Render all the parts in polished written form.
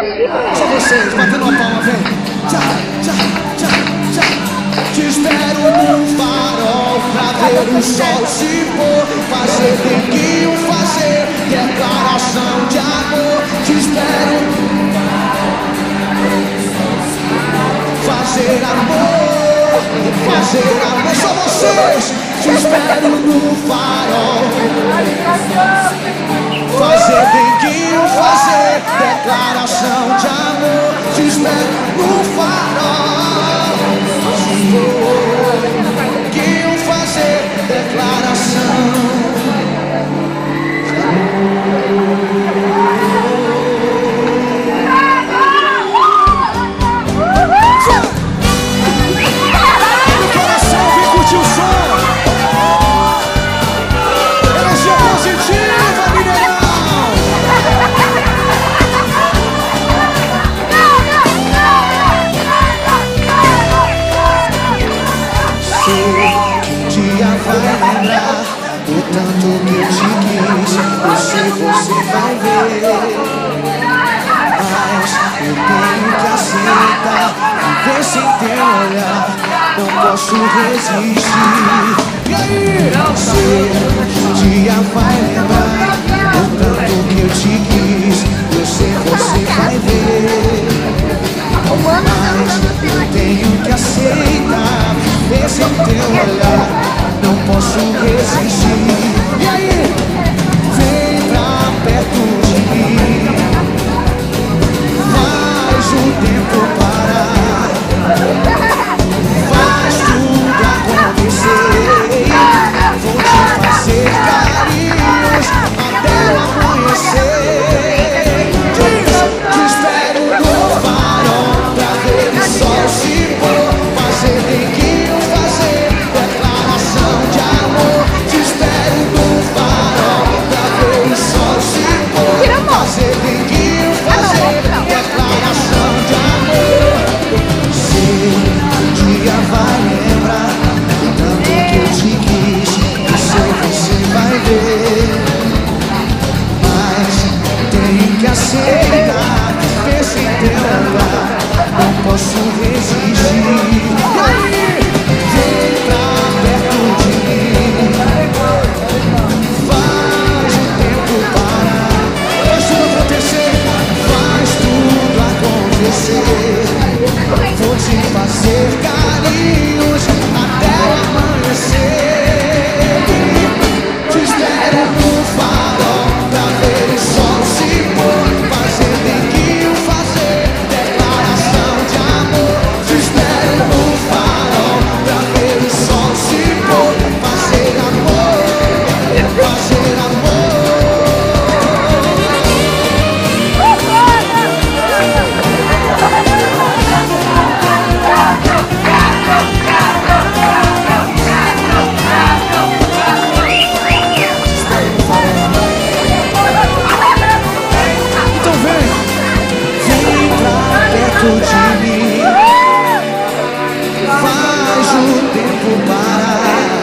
Só vocês, batendo a palma, vem. Tchau, tchau, tchau, tchau. Te espero no farol pra ver o sol se pôr. Fazer neguinho, fazer declaração de amor. Te espero no fazer amor, fazer amor. Só vocês. Te espero no farol. Fazer neguinho, fazer declaração de amor. Te espero no farol. Neguinho, fazer declaração. O tanto que eu te quis, eu sei você vai ver. Mas eu tenho que aceitar, viver sem teu olhar, não posso resistir. E aí? Você um dia vai lembrar o tanto que eu te quis, eu sei você vai ver. Mas eu tenho que aceitar, viver sem teu olhar, não posso resistir. E aí? Vem pra perto de mim, faz o tempo parar, faz tudo acontecer. Vou te fazer carinhos até o amanhecer. Te espero no farol pra ver o sol se pôr. Fazer neguinho, fazer declaração de amor. Te espero no farol pra ver o sol se pôr. Fazer neguinho, fazer declaração de amor. Se um dia vai lembrar o tanto que eu te quis, eu sei você vai ver. Mas tenho que aceitar, viver sem teu olhar, não posso resistir. E aí? Vem pra perto de mim, faz o tempo parar, faz tudo acontecer, faz tudo acontecer. Vou te fazer carinhos até o amanhecer. Te espero no farol pra ver o sol se pôr. Fazer neguinho, fazer declaração de amor. Te espero no farol pra ver o sol se pôr. Fazer amor, fazer amor. Então vem pra perto de mim, faz o tempo parar,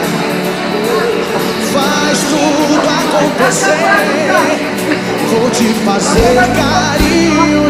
faz tudo acontecer. Vou te fazer carinho